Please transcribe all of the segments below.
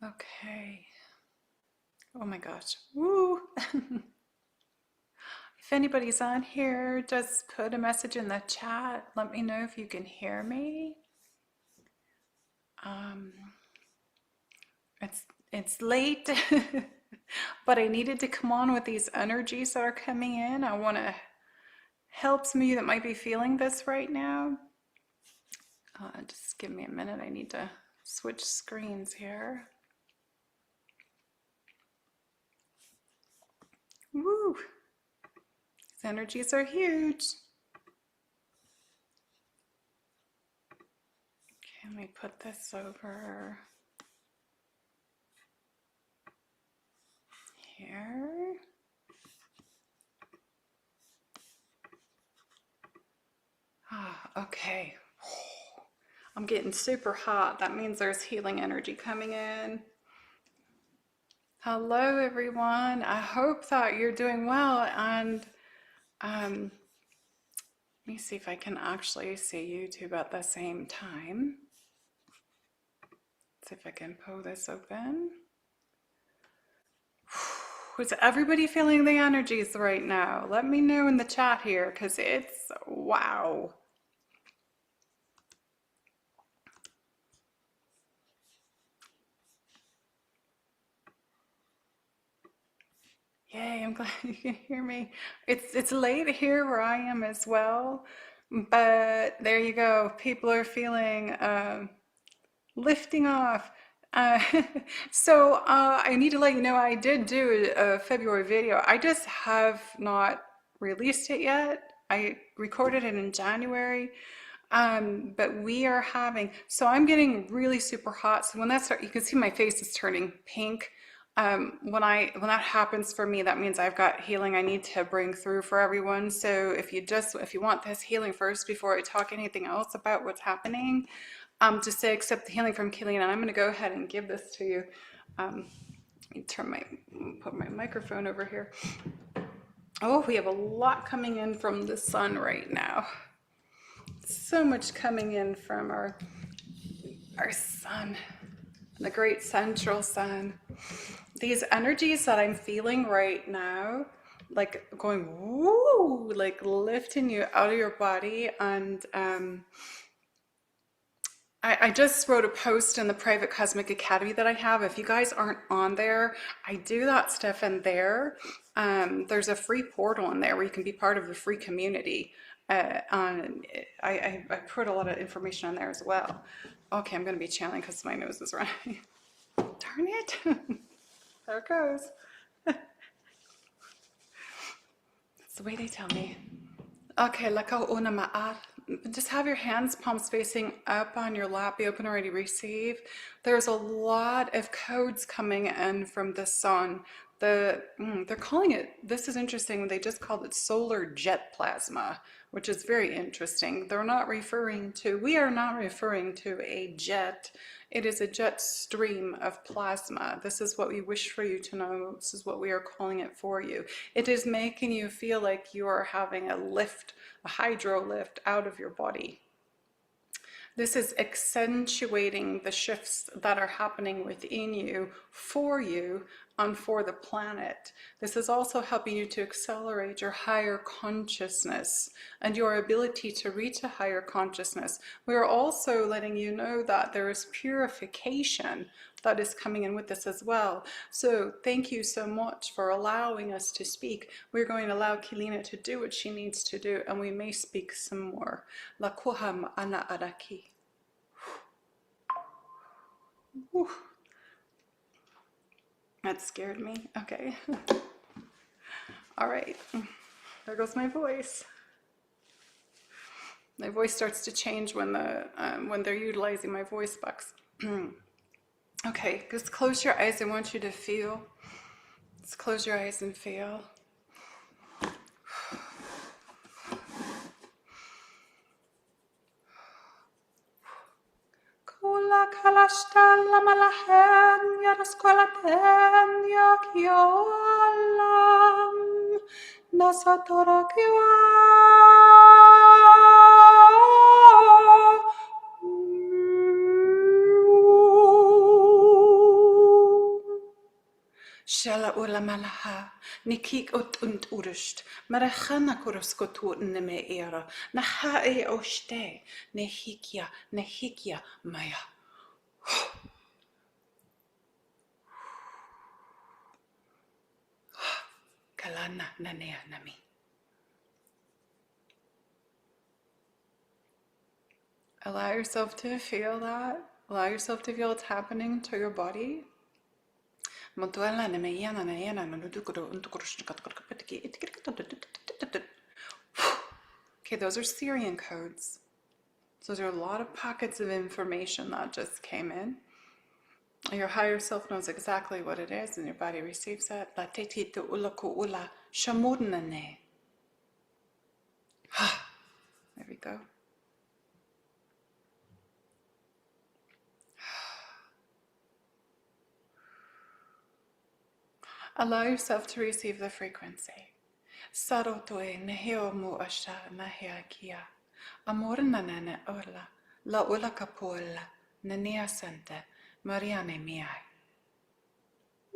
Okay. Oh my gosh. Woo! If anybody's on here, just put a message in the chat. Let me know if you can hear me. Um, it's late, but I needed to come on with these energies that are coming in. I want to help some of you that might be feeling this right now. Just give me a minute. I need to switch screens here. Woo! These energies are huge. Okay, let me put this over here. Okay. I'm getting super hot. That means there's healing energy coming in. Hello, everyone. I hope that you're doing well. And let me see if I can actually see YouTube at the same time. See if I can pull this open. Is everybody feeling the energies right now? Let me know in the chat here, because it's wow. Yay, I'm glad you can hear me. It's late here where I am as well, but there you go. People are feeling lifting off. Uh, I need to let you know I did do a February video. I just have not released it yet. I recorded it in January. But we are having, so I'm getting really super hot. So when that starts, you can see my face is turning pink. When that happens for me, that means I've got healing I need to bring through for everyone. So if you want this healing first before I talk anything else about what's happening, just say accept the healing from Keleena. And I'm going to go ahead and give this to you. Let me put my microphone over here. Oh, we have a lot coming in from the sun right now. So much coming in from our sun, the great central sun. These energies that I'm feeling right now, like going woo, like lifting you out of your body. And I just wrote a post in the private Cosmic Academy that I have. If you guys aren't on there, I do that stuff in there. There's a free portal in there where you can be part of the free community. I put a lot of information on there as well. Okay, I'm going to be channeling because my nose is running. Darn it. There it goes. That's the way they tell me. Okay, just have your hands, palms facing up on your lap, be open, ready to receive. There's a lot of codes coming in from the sun. They're calling it, this is interesting, they just called it solar jet plasma, which is very interesting. We are not referring to a jet. It is a jet stream of plasma. This is what we wish for you to know. This is what we are calling it for you. It is making you feel like you are having a lift, a hydro lift out of your body. This is accentuating the shifts that are happening within you, and for the planet. This is also helping you to accelerate your higher consciousness and your ability to reach a higher consciousness. We are also letting you know that there is purification that is coming in with this as well. So thank you so much for allowing us to speak. We're going to allow Keleena to do what she needs to do, and we may speak some more. Lakuham ana araki. Whew. That scared me. Okay. All right. There goes my voice. My voice starts to change when they're utilizing my voice box. Okay, just close your eyes. I want you to feel. Just close your eyes and feel. Kula kalastalla malahen ja raskolaten ja kiolam nasatora kiwa. Shela ula malaha, nikik ut und urust, marachana koroskotu neme era, nahae oste, nehikia, maya. Kalana nanea nami. Allow yourself to feel that. Allow yourself to feel what's happening to your body. Okay, those are Syrian codes. So there are a lot of pockets of information that just came in. Your higher self knows exactly what it is and your body receives it. There we go. Allow yourself to receive the frequency. Sarotoe neheo mu asha nahea kia. Amor nanane ola. La ola kapola. Nania sante. Mariane miai.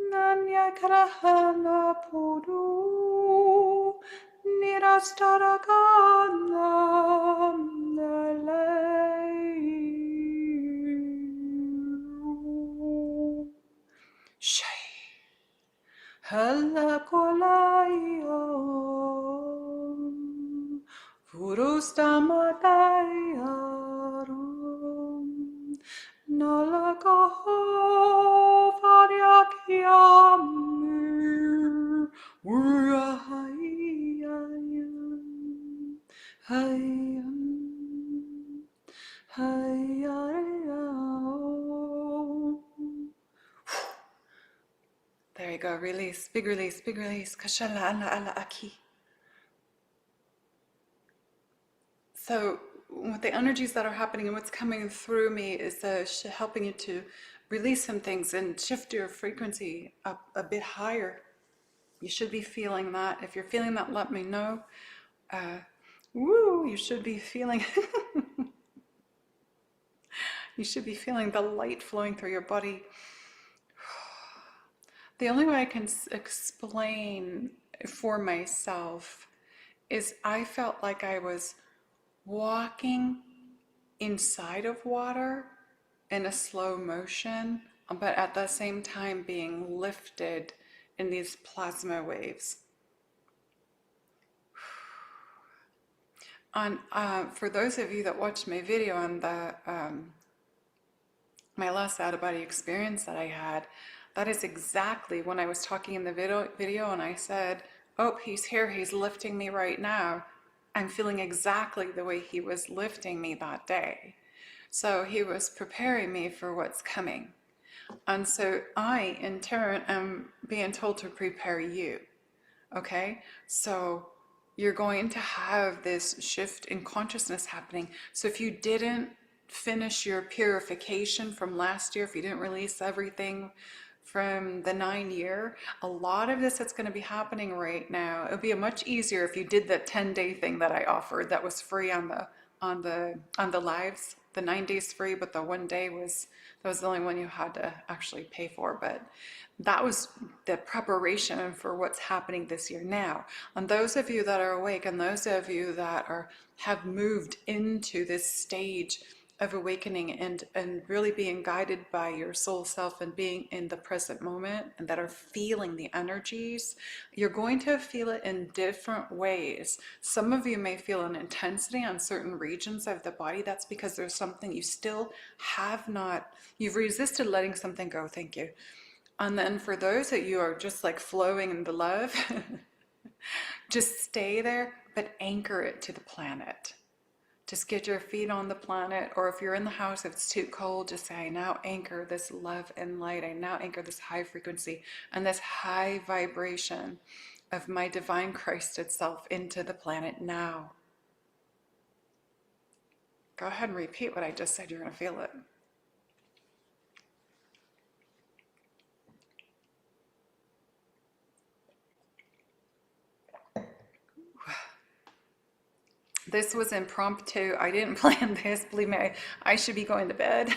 Nanya krahana pudu. Nirastaragana nalei. Shay. Halla kolaya, Furustamayarum, Nalakaho Varyakyamir, Urahayayam, Hayam, Hayayam. There you go, release, big release, big release. Kashala ala ala aki. So with the energies that are happening and what's coming through me is helping you to release some things and shift your frequency up a bit higher. You should be feeling that. If you're feeling that, let me know. You should be feeling you should be feeling the light flowing through your body. The only way I can explain for myself is I felt like I was walking inside of water in a slow motion, but at the same time being lifted in these plasma waves. For those of you that watched my video on the my last out-of-body experience that I had, that is exactly when I was talking in the video and I said, oh, he's here, he's lifting me right now. I'm feeling exactly the way he was lifting me that day. So he was preparing me for what's coming. And so I, in turn, am being told to prepare you. Okay? So you're going to have this shift in consciousness happening. So if you didn't finish your purification from last year, if you didn't release everything from the 9-year, a lot of this that's going to be happening right now, it'll be much easier if you did that 10-day thing that I offered that was free on the lives. The 9 days free, but the 1 day was the only one you had to actually pay for. But that was the preparation for what's happening this year now. And those of you that are awake and those of you that have moved into this stage of awakening and really being guided by your soul self and being in the present moment and that are feeling the energies, you're going to feel it in different ways. Some of you may feel an intensity on certain regions of the body. That's because there's something you still have not, you've resisted letting something go. Thank you. And then for those that you are just like flowing in the love, just stay there, but anchor it to the planet. Just get your feet on the planet, or if you're in the house, if it's too cold, just say, I now anchor this love and light. I now anchor this high frequency and this high vibration of my divine Christ itself into the planet now. Go ahead and repeat what I just said. You're going to feel it. This was impromptu. I didn't plan this. Believe me, I should be going to bed.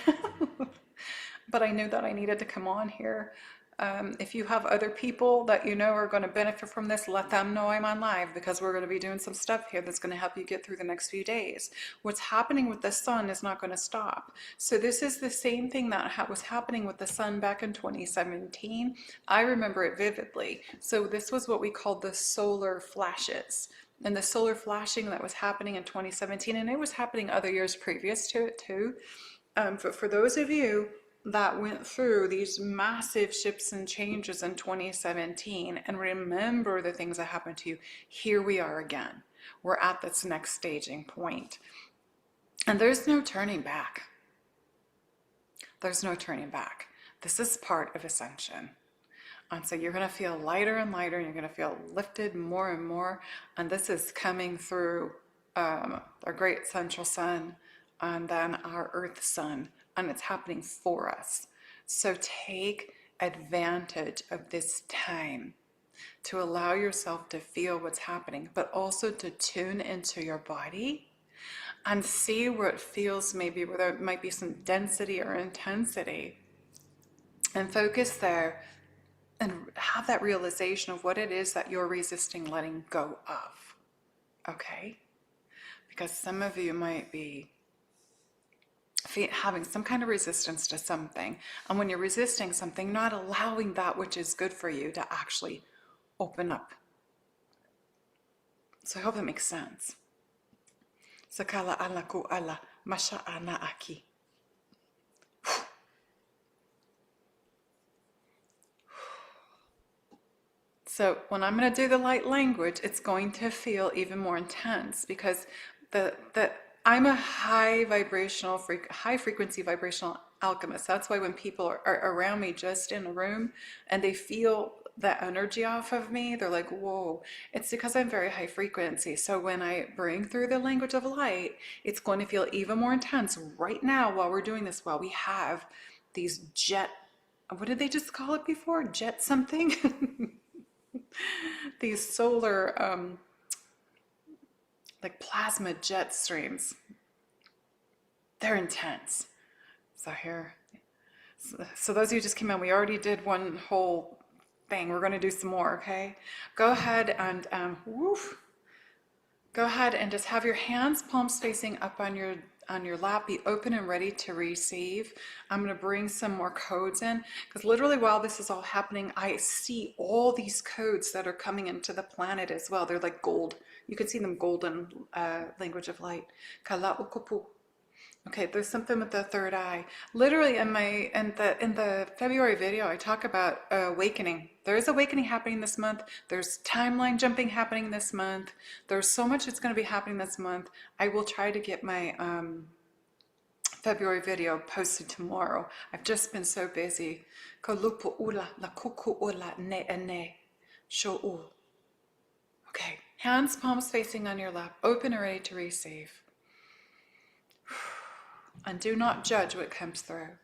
But I knew that I needed to come on here. If you have other people that you know are going to benefit from this, let them know I'm on live, because we're going to be doing some stuff here that's going to help you get through the next few days. What's happening with the sun is not going to stop. So this is the same thing that was happening with the sun back in 2017. I remember it vividly. So this was what we called the solar flashes. And the solar flashing that was happening in 2017, and it was happening other years previous to it too. But for those of you that went through these massive shifts and changes in 2017 and remember the things that happened to you, here we are again. We're at this next staging point. And there's no turning back. There's no turning back. This is part of ascension. And so you're going to feel lighter and lighter, and you're going to feel lifted more and more. And this is coming through our great central sun and then our earth sun. And it's happening for us. So take advantage of this time to allow yourself to feel what's happening, but also to tune into your body and see where it feels, maybe where there might be some density or intensity, and focus there and have that realization of what it is that you're resisting letting go of. Okay? Because some of you might be having some kind of resistance to something, and when you're resisting something, not allowing that which is good for you to actually open up. So I hope that makes sense. Sakala ala ku ala masha ana aki. So when I'm going to do the light language, it's going to feel even more intense, because I'm a high frequency vibrational alchemist. That's why when people are around me, just in a room, and they feel the energy off of me, they're like, whoa. It's because I'm very high frequency. So when I bring through the language of light, it's going to feel even more intense right now while we're doing this, while we have these what did they just call it before? Jet something? These solar, like plasma jet streams. They're intense. So here, so those of you who just came in, we already did one whole thing. We're going to do some more, okay? Go ahead and, go ahead and just have your hands, palms facing up on your lap. Be open and ready to receive. I'm going to bring some more codes in, because literally while this is all happening, I see all these codes that are coming into the planet as well. They're like gold. You can see them golden, language of light. Kala'ukupu. Okay, there's something with the third eye. Literally in the February video, I talk about awakening. There is awakening happening this month. There's timeline jumping happening this month. There's so much that's going to be happening this month. I will try to get my February video posted tomorrow. I've just been so busy. Kalupu ula la kuku ula ne ene sho'u. Okay, hands, palms facing on your lap, open and ready to receive. And do not judge what comes through.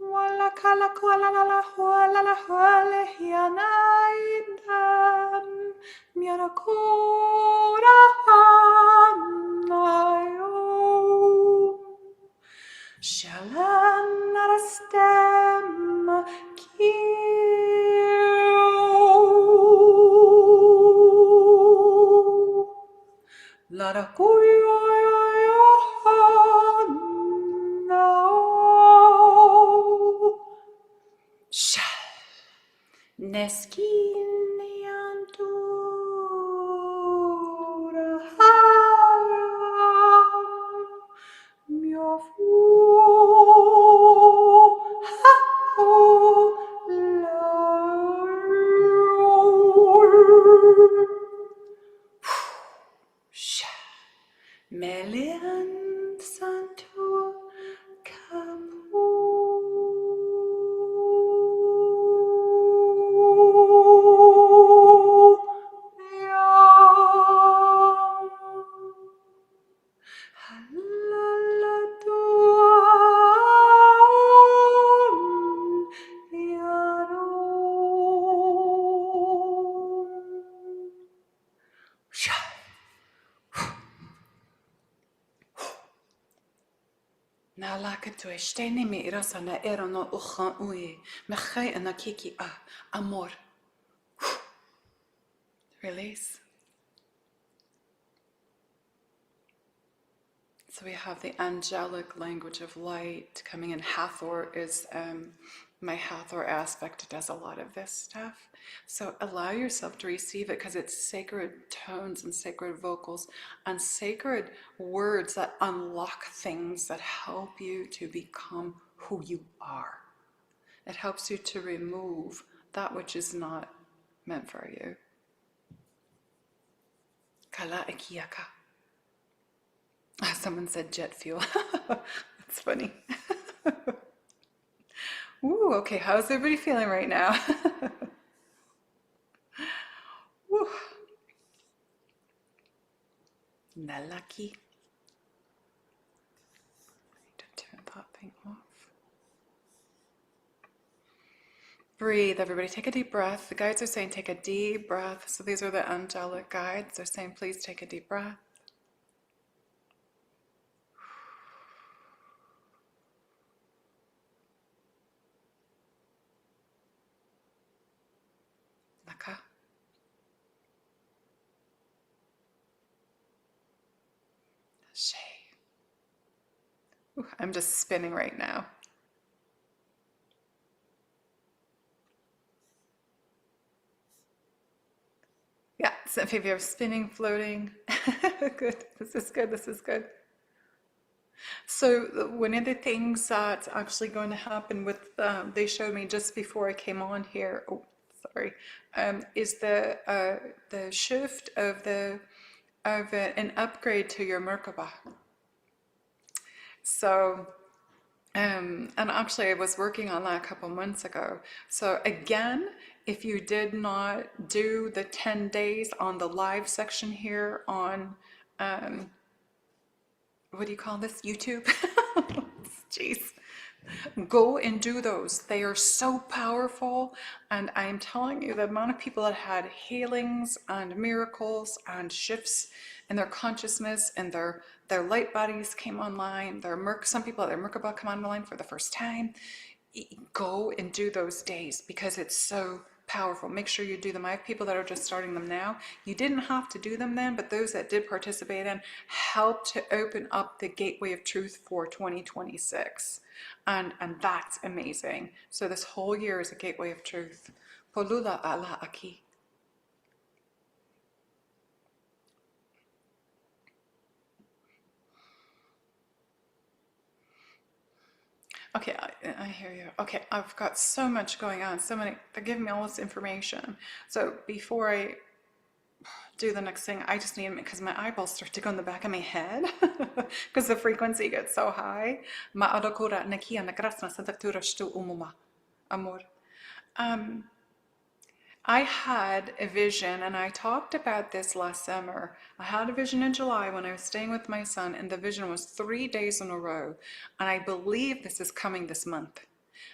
Wala kala kuala la la huala la huale hianaidam mirakura hanayo shalan arastem La da kuya Sha Neskin Yantura Myofu Melian Santo Capu. Na laka tu esteni mi irasa na era no uchan ui. Mechai ana kiki amor. Release. So we have the angelic language of light coming in. Hathor is my Hathor aspect. It does a lot of this stuff. So allow yourself to receive it because it's sacred tones and sacred vocals and sacred words that unlock things that help you to become who you are. It helps you to remove that which is not meant for you. Kala ikiaka. Someone said jet fuel. That's funny. Ooh, okay, how's everybody feeling right now? Woo. Nalaki. Need to turn that thing off. Breathe, everybody. Take a deep breath. The guides are saying take a deep breath. So these are the angelic guides. They're saying please take a deep breath. Laka. Shay. Ooh, I'm just spinning right now. Yeah, so if you're spinning, floating. Good. This is good. This is good. So one of the things that's actually going to happen with, they showed me just before I came on here, oh, sorry, is the shift of an upgrade to your Merkaba. So, and actually I was working on that a couple months ago. So again, if you did not do the 10 days on the live section here on, what do you call this? YouTube? Jeez. Go and do those. They are so powerful. And I'm telling you, the amount of people that had healings and miracles and shifts in their consciousness and their light bodies came online. Some people at their Merkaba come online for the first time. Go and do those days because it's so powerful. Make sure you do them. I have people that are just starting them now. You didn't have to do them then, but those that did participate in helped to open up the gateway of truth for 2026. And that's amazing. So this whole year is a gateway of truth. Polula ala aki. Okay, I hear you. Okay, I've got so much going on. They're giving me all this information. So before I do the next thing, I just need, because my eyeballs start to go in the back of my head because the frequency gets so high. Amor. I had a vision, and I talked about this last summer. I had a vision in July when I was staying with my son, and the vision was 3 days in a row. And I believe this is coming this month.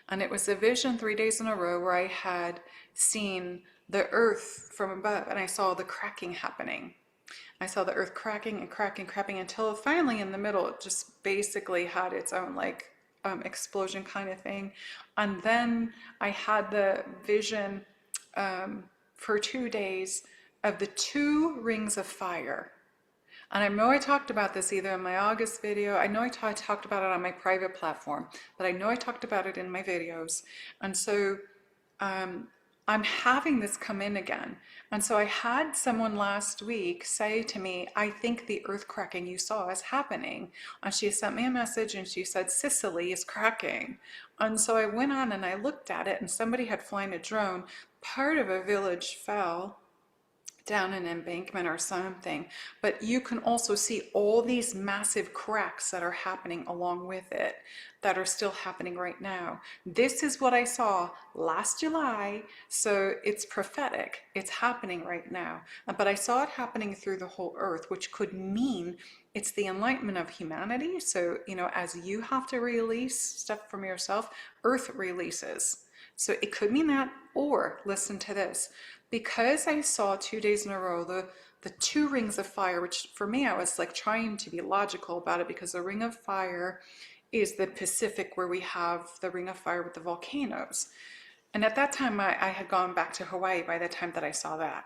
And it was a vision 3 days in a row where I had seen the earth from above, and I saw the cracking happening. I saw the earth cracking and cracking, cracking until finally in the middle it just basically had its own like explosion kind of thing. And then I had the vision for 2 days of the 2 rings of fire. And I know I talked about this either in my August video, I know I talked about it on my private platform, but I know I talked about it in my videos. And so I'm having this come in again. And so I had someone last week say to me, I think the earth cracking you saw is happening. And she sent me a message and she said, Sicily is cracking. And so I went on and I looked at it, and somebody had flown a drone. Part of a village fell down an embankment or something, but you can also see all these massive cracks that are happening along with it that are still happening right now. This is what I saw last July, so it's prophetic. It's happening right now, but I saw it happening through the whole earth, which could mean it's the enlightenment of humanity. So, you know, as you have to release stuff from yourself, earth releases. So it could mean that, or listen to this. Because I saw 2 days in a row the 2 rings of fire, which for me I was like trying to be logical about it, because the ring of fire is the Pacific, where we have the Ring of Fire with the volcanoes. And at that time, I had gone back to Hawaii by the time that I saw that.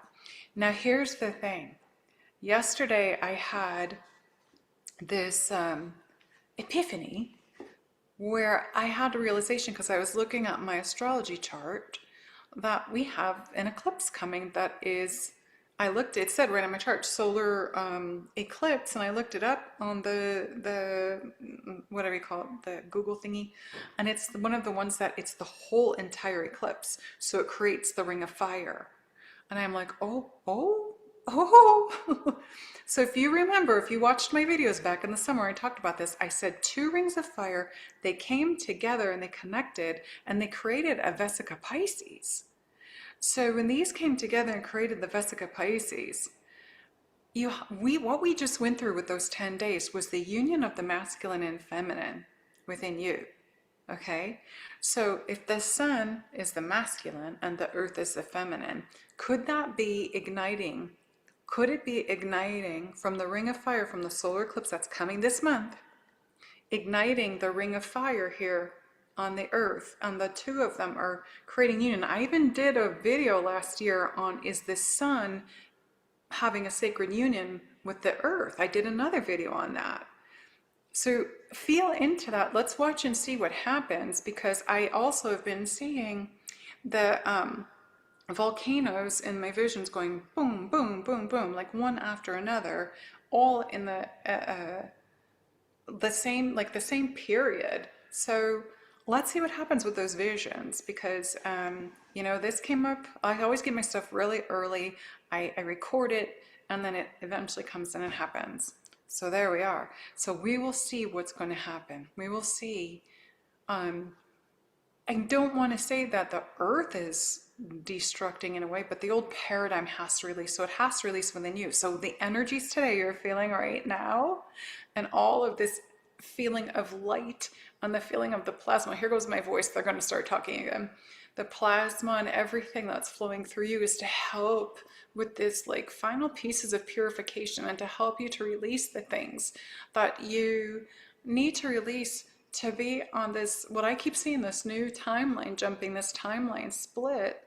Now, here's the thing. Yesterday, I had this epiphany where I had a realization, because I was looking at my astrology chart, that we have an eclipse coming that is, it said right on my chart, solar eclipse, and I looked it up on the whatever you call it, the Google thingy, and it's one of the ones that it's the whole entire eclipse, so it creates the Ring of Fire. And I'm like, oh. So if you remember, if you watched my videos back in the summer, I talked about this. I said 2 rings of fire, they came together and they connected and they created a Vesica Pisces. So when these came together and created the Vesica Pisces, what we just went through with those 10 days was the union of the masculine and feminine within you. Okay, so if the sun is the masculine and the earth is the feminine, could that be igniting? Could it be igniting from the Ring of Fire, from the solar eclipse that's coming this month, igniting the Ring of Fire here on the earth, and the 2 of them are creating union? I even did a video last year on, is the sun having a sacred union with the earth? I did another video on that. So feel into that. Let's watch and see what happens, because I also have been seeing the volcanoes in my visions going boom, boom, boom, boom, like one after another, all in the same period. So let's see what happens with those visions, because this came up. I always get my stuff really early. I record it, and then it eventually comes in and happens. So there we are. So we will see what's going to happen. We will see. I don't want to say that the earth is destructing in a way, but the old paradigm has to release. So it has to release within you. So the energies today you're feeling right now, and all of this feeling of light and the feeling of the plasma. Here goes my voice. They're going to start talking again. The plasma and everything that's flowing through you is to help with this final pieces of purification, and to help you to release the things that you need to release to be on this, what I keep seeing, this new timeline jumping, this timeline split,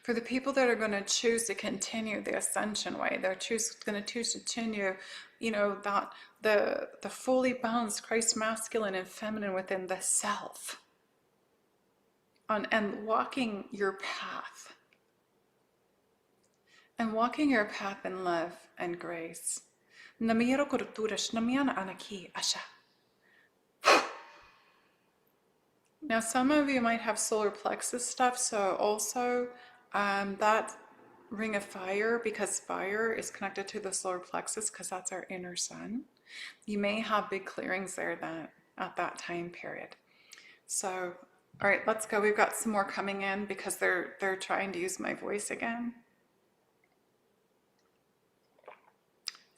for the people that are going to choose to continue the ascension way. They're going to choose to continue, that the fully balanced Christ masculine and feminine within the self, and walking your path. And walking your path in love and grace. Now some of you might have solar plexus stuff, so also that Ring of Fire, because fire is connected to the solar plexus, because that's our inner sun. You may have big clearings there at that time period. So, all right, let's go. We've got some more coming in, because they're trying to use my voice again.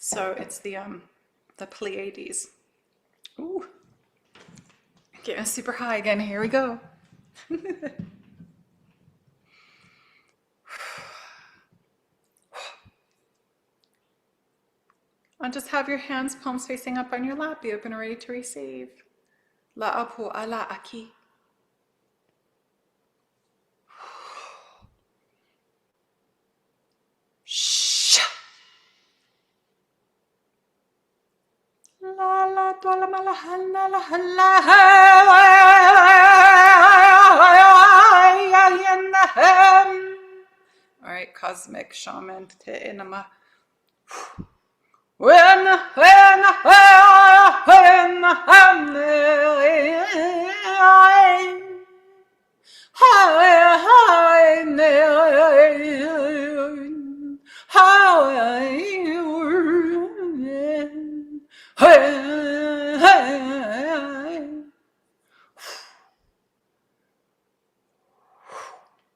So it's the Pleiades. Ooh, getting super high again. Here we go. And just have your hands, palms facing up on your lap. Be open and ready to receive. La'apu ala aki. All right, cosmic shaman te inama.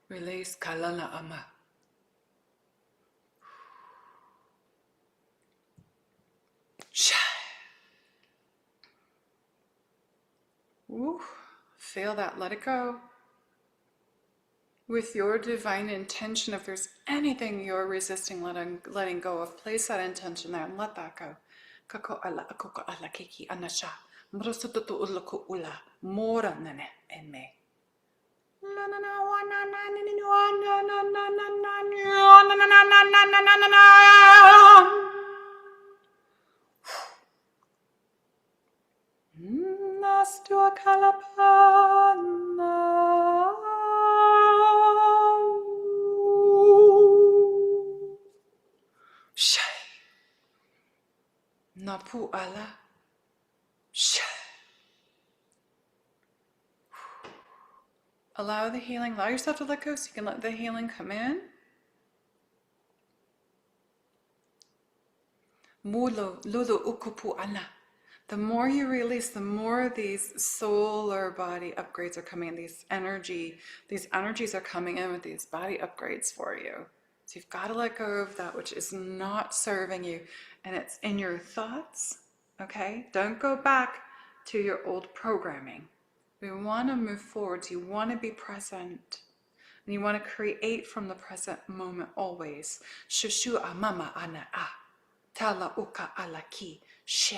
Release kalala ama. Ooh, feel that, let it go. With your divine intention, if there's anything you're resisting letting go of, place that intention there and let that go. Kako ala akoko ala kiki anasha. Mrosututu uluku ula. Mora nene en me. Nastua calapana. Shay. Napu ala. Shay. Allow the healing, allow yourself to let go so you can let the healing come in. Mulo, lulu ukupu ana. The more you release, the more these solar body upgrades are coming in. These energies are coming in with these body upgrades for you. So you've got to let go of that which is not serving you. And it's in your thoughts, okay? Don't go back to your old programming. We want to move forward. You want to be present. And you want to create from the present moment always. Shushu amama ana a. Tala uka ala ki. Sher.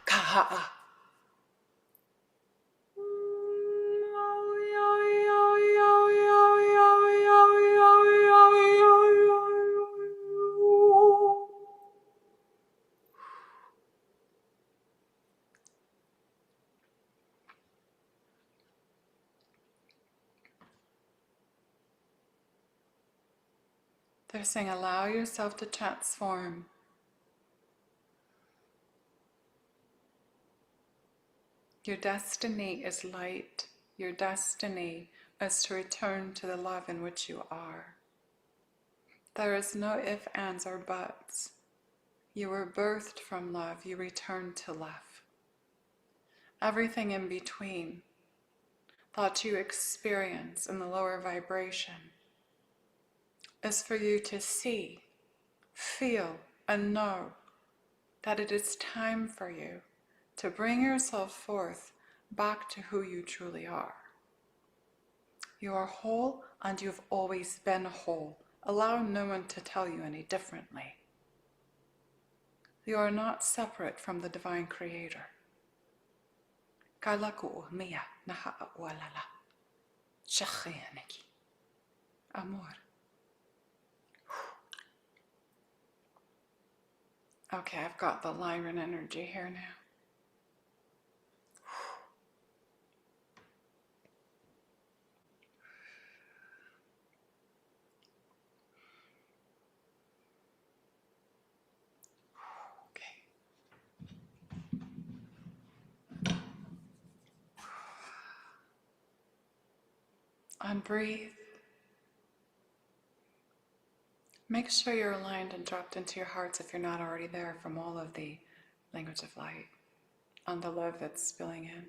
Kaha'a. They're saying allow yourself to transform. Your destiny is light. Your destiny is to return to the love in which you are. There is no ifs, ands, or buts. You were birthed from love. You return to love. Everything in between that you experience in the lower vibration is for you to see, feel, and know that it is time for you to bring yourself forth back to who you truly are. You are whole and you've always been whole. Allow no one to tell you any differently. You are not separate from the Divine Creator. Kalaku mia naha walala. Shakhiyanaki. Amor. Okay, I've got the Lyran energy here now. And breathe. Make sure you're aligned and dropped into your hearts if you're not already there from all of the language of light and the love that's spilling in.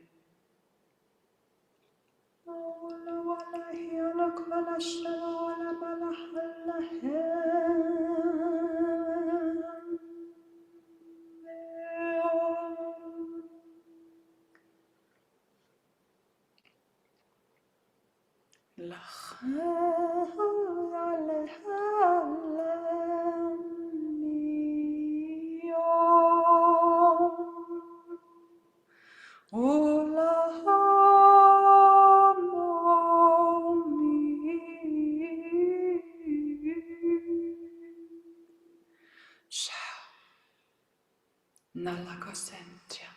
Nalakosentia,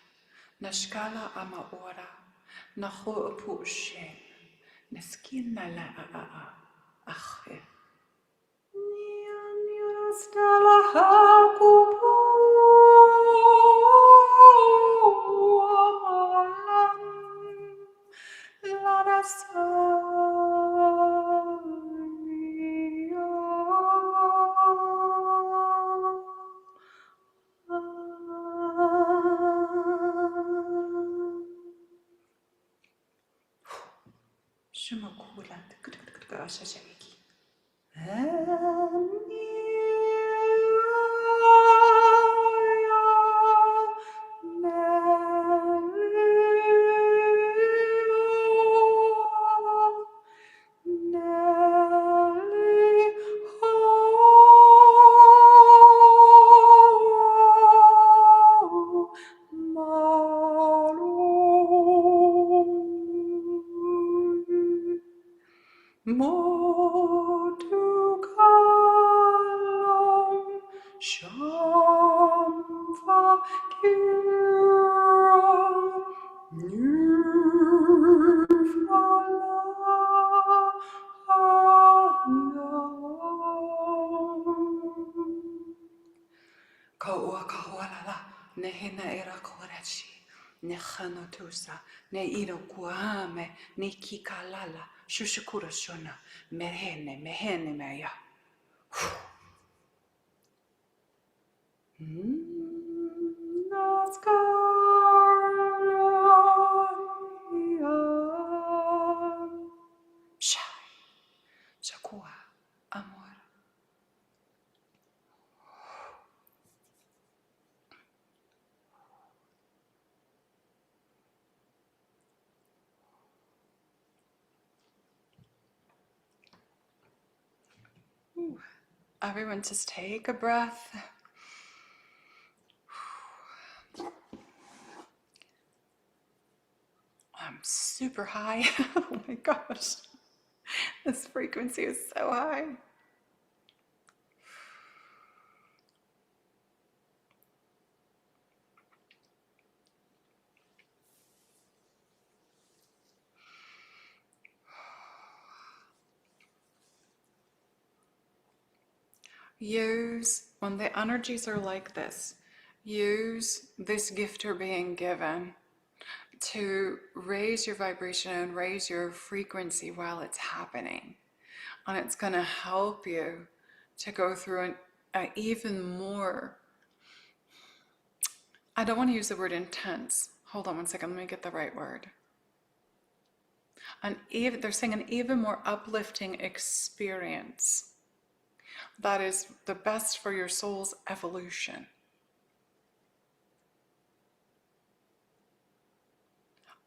Nashkala Amaora, Naho Pushe, Neskina la Ache. Nianurastala Hakupu Amalam, Shumakula, Ashashaki. Motukalam Shamba Kiram Nirvala Kaua kahualala, nehina era korechi, nehanotusa, ne iro kuame, ne kikalala, shushukura shona, mehene meya. Shai, shakua, amor. Everyone just take a breath. I'm super high. Oh my gosh. This frequency is so high. Use, when the energies are like this, use this gift you're being given to raise your vibration and raise your frequency while it's happening. And it's going to help you to go through an even more, I don't want to use the word intense. Hold on one second, let me get the right word. They're saying an even more uplifting experience that is the best for your soul's evolution.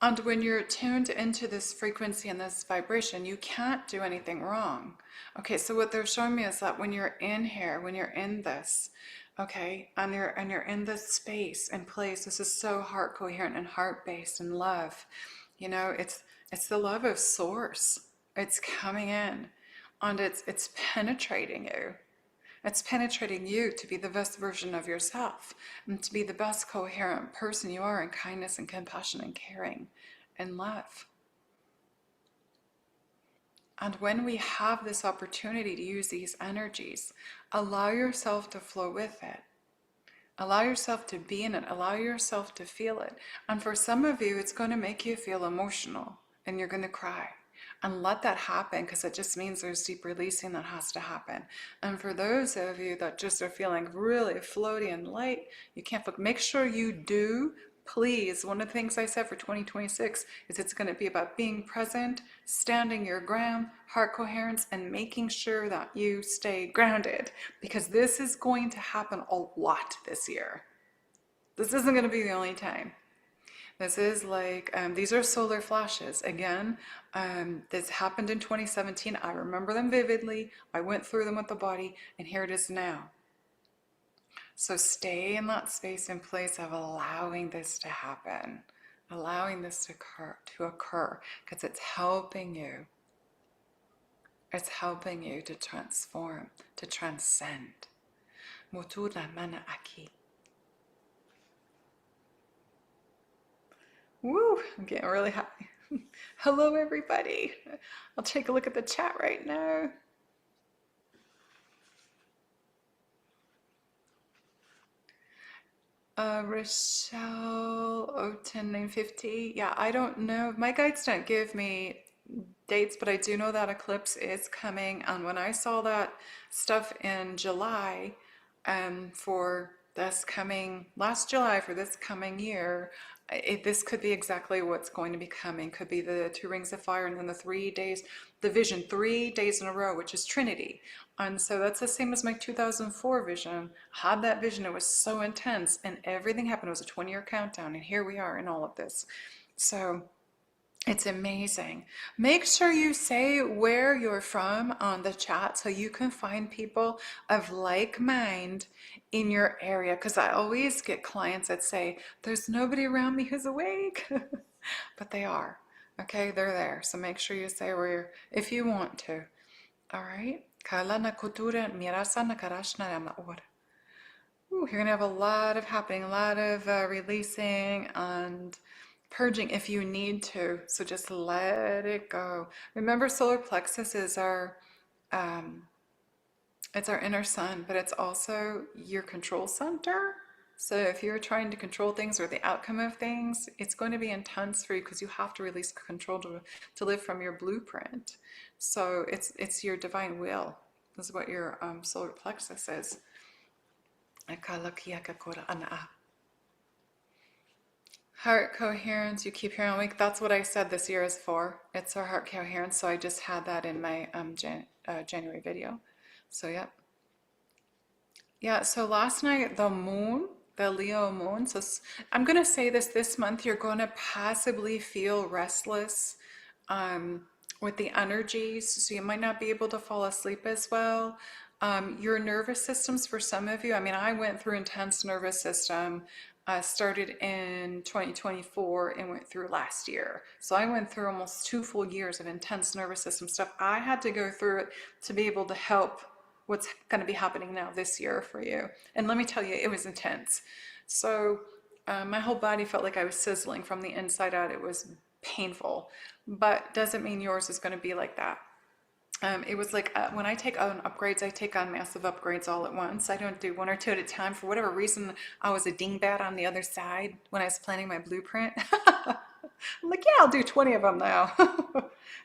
And when you're tuned into this frequency and this vibration, you can't do anything wrong. Okay, so what they're showing me is that when you're in here, when you're in this, okay, and you're in this space and place, this is so heart coherent and heart based and love. You know, it's the love of source. It's coming in and it's penetrating you. It's penetrating you to be the best version of yourself and to be the best coherent person you are in kindness and compassion and caring and love. And when we have this opportunity to use these energies, allow yourself to flow with it. Allow yourself to be in it. Allow yourself to feel it. And for some of you, it's going to make you feel emotional and you're going to cry. And let that happen, because it just means there's deep releasing that has to happen. And for those of you that just are feeling really floaty and light, you can't make sure you do, please. One of the things I said for 2026 is it's going to be about being present, standing your ground, heart coherence, and making sure that you stay grounded, because this is going to happen a lot this year. This isn't going to be the only time. This is like, these are solar flashes. Again, this happened in 2017. I remember them vividly. I went through them with the body, and here it is now. So stay in that space and place of allowing this to happen, allowing this to occur, because it's helping you. It's helping you to transform, to transcend. Motura mana aki. Woo, I'm getting really high. Hello, everybody. I'll take a look at the chat right now. Rochelle Oten 950. Yeah, I don't know. My guides don't give me dates, but I do know that eclipse is coming. And when I saw that stuff in July, for this coming, last July for this coming year, this could be exactly what's going to be coming. Could be the 2 rings of fire and then the 3 days, the vision 3 days in a row, which is Trinity. And so that's the same as my 2004 vision. I had that vision, it was so intense and everything happened. It was a 20-year countdown and here we are in all of this. So it's amazing. Make sure you say where you're from on the chat so you can find people of like mind in your area, because I always get clients that say, there's nobody around me who's awake, but they are. Okay, they're there. So make sure you say where you're, if you want to. All right. Kalana kutura mirasana karashna ramaur. Ooh, you're going to have a lot of happening, a lot of releasing and purging if you need to. So just let it go. Remember, solar plexus is um, it's our inner sun, but it's also your control center. So if you're trying to control things or the outcome of things, it's going to be intense for you because you have to release control to live from your blueprint. So it's your divine will. This is what your solar plexus is. Heart coherence, you keep hearing weak. That's what I said this year is for. It's our heart coherence. So I just had that in my January video. So yeah. Yeah, so last night, the moon, the Leo moon, so I'm going to say this month, you're going to possibly feel restless with the energies, so you might not be able to fall asleep as well. Your nervous systems, for some of you, I mean, I went through intense nervous system, started in 2024 and went through last year. So I went through almost 2 full years of intense nervous system stuff. I had to go through it to be able to help what's going to be happening now this year for you. And let me tell you, it was intense. So my whole body felt like I was sizzling from the inside out. It was painful, but doesn't mean yours is going to be like that. It was like when I take on upgrades, I take on massive upgrades all at once. I don't do 1 or 2 at a time. For whatever reason, I was a dingbat on the other side when I was planning my blueprint. I'm like, yeah, I'll do 20 of them now.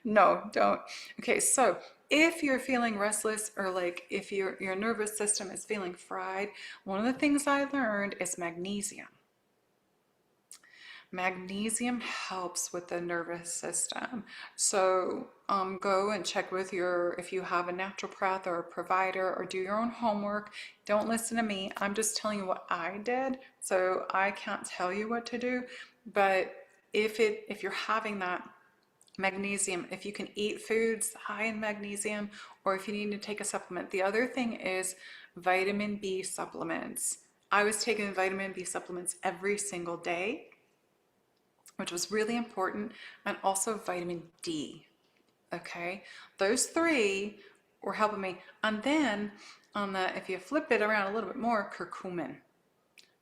No, don't. Okay, so if you're feeling restless or like if your nervous system is feeling fried, one of the things I learned is magnesium. Magnesium helps with the nervous system. So go and check with if you have a naturopath or a provider, or do your own homework. Don't listen to me. I'm just telling you what I did. So I can't tell you what to do. But if you're having that magnesium, if you can eat foods high in magnesium, or if you need to take a supplement. The other thing is vitamin B supplements. I was taking vitamin B supplements every single day, which was really important, and also vitamin D. Okay, those 3 were helping me. And then if you flip it around a little bit more, curcumin.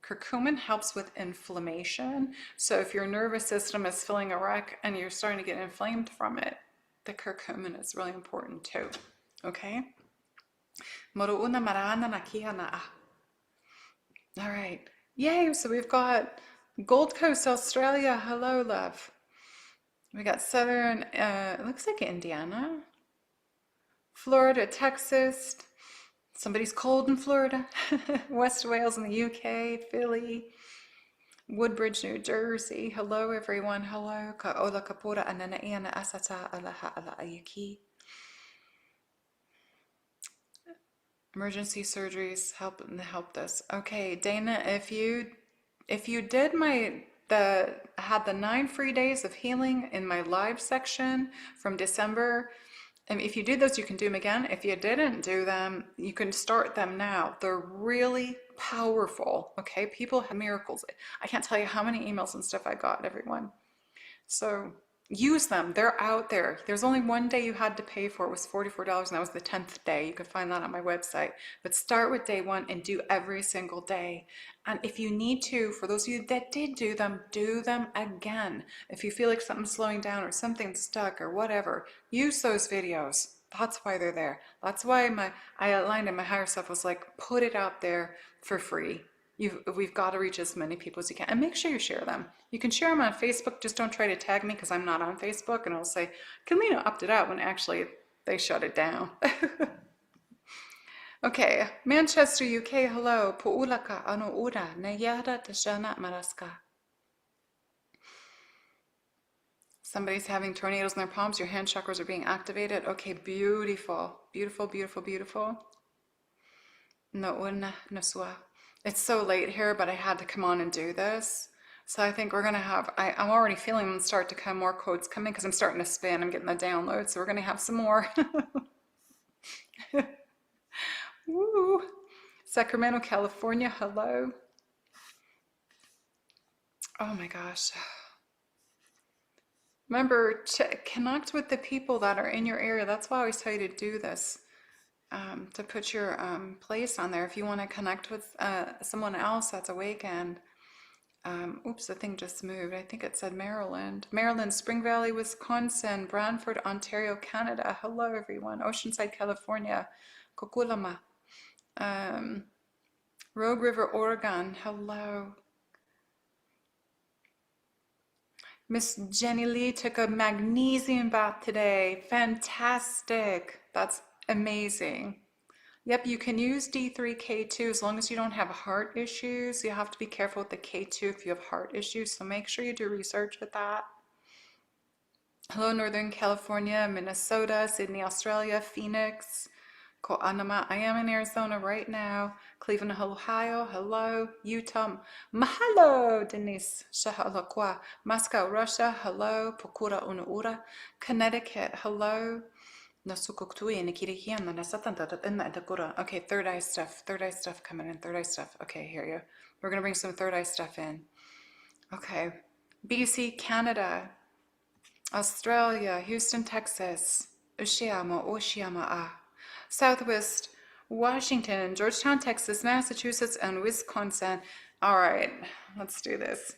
Curcumin helps with inflammation. So if your nervous system is feeling a wreck and you're starting to get inflamed from it, the curcumin is really important too. Okay? All right. Yay, so we've got Gold Coast, Australia. Hello, love. We got Southern, it looks like Indiana, Florida, Texas. Somebody's cold in Florida. West Wales in the UK, Philly, Woodbridge, New Jersey. Hello, everyone. Hello. Ka'ola kapura ananaiana asata alaha ala ayaki. Emergency surgeries help this. Okay, Dana, if you did had the 9 free days of healing in my live section from December, and if you did those, you can do them again. If you didn't do them, you can start them now. They're really powerful. Okay, people have miracles. I can't tell you how many emails and stuff I got, everyone. So use them. They're out there. There's only 1 day you had to pay for. It was $44, and that was the 10th day. You can find that on my website. But start with day 1 and do every single day. And if you need to, for those of you that did do them again. If you feel like something's slowing down or something's stuck or whatever, use those videos. That's why they're there. That's why I outlined in my higher self was like, put it out there for free. We've got to reach as many people as you can, and make sure you share them. You can share them on Facebook. Just don't try to tag me because I'm not on Facebook, and it'll say Keleena opted out when actually they shut it down. Okay, Manchester, UK. Hello. Pu'ulaka ano ura nayara tashana maraska. Somebody's having tornadoes in their palms. Your hand chakras are being activated. Okay, beautiful, beautiful, beautiful, beautiful. No una nasua. It's so late here, but I had to come on and do this. So I think we're going to have, I'm already feeling them start to come, more codes coming because I'm starting to spin. I'm getting the download, so we're going to have some more. Woo. Sacramento, California, hello. Oh my gosh. Remember, connect with the people that are in your area. That's why I always tell you to do this, to put your place on there. If you want to connect with someone else that's awakened. Oops, the thing just moved. I think it said Maryland. Maryland, Spring Valley, Wisconsin, Brantford, Ontario, Canada. Hello, everyone. Oceanside, California. Kokulama. Rogue River, Oregon. Hello. Miss Jenny Lee took a magnesium bath today. Fantastic. That's amazing. Yep, you can use D3K2 as long as you don't have heart issues. You have to be careful with the K2 if you have heart issues, so make sure you do research with that. Hello, Northern California, Minnesota, Sydney, Australia, Phoenix, Ko'anama. I am in Arizona right now. Cleveland, Ohio. Hello. Utah. Mahalo, Denise. Shahalakwa. Moscow, Russia. Hello. Pokura Unaura. Connecticut. Hello. Okay, third eye stuff. Third eye stuff coming in. Third eye stuff. Okay, here you. We're going to bring some third eye stuff in. Okay. BC, Canada. Australia, Houston, Texas, Oshiama, Southwest Washington, Georgetown, Texas, Massachusetts, and Wisconsin. All right, let's do this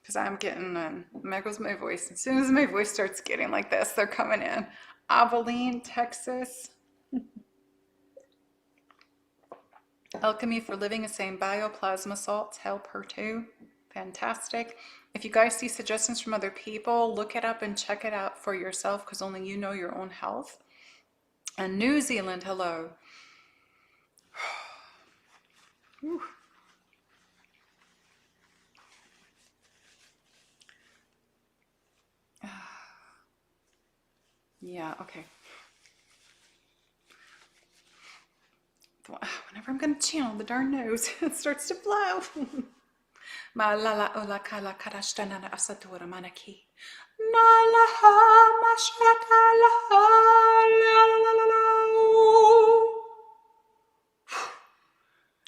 because I'm getting, there goes my voice. As soon as my voice starts getting like this, they're coming in. Abilene, Texas. Alchemy for Living is saying bioplasma salts help her too. Fantastic. If you guys see suggestions from other people, look it up and check it out for yourself because only you know your own health. And New Zealand, hello. Yeah, okay. Whenever I'm going to channel the darn nose, it starts to blow. Malala ola kala karashtanana asatura manaki. Nalaha mashakala.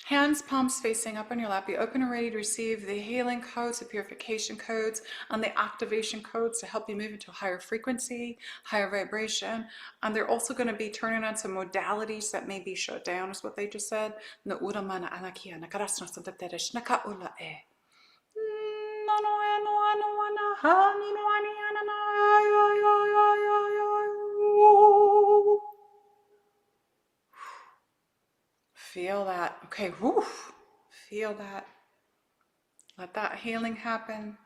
Hands, palms facing up on your lap. Be open and ready to receive the healing codes, the purification codes, and the activation codes to help you move into a higher frequency, higher vibration. And they're also going to be turning on some modalities that may be shut down, is what they just said. Feel that. Okay, whew. Feel that. Let that healing happen.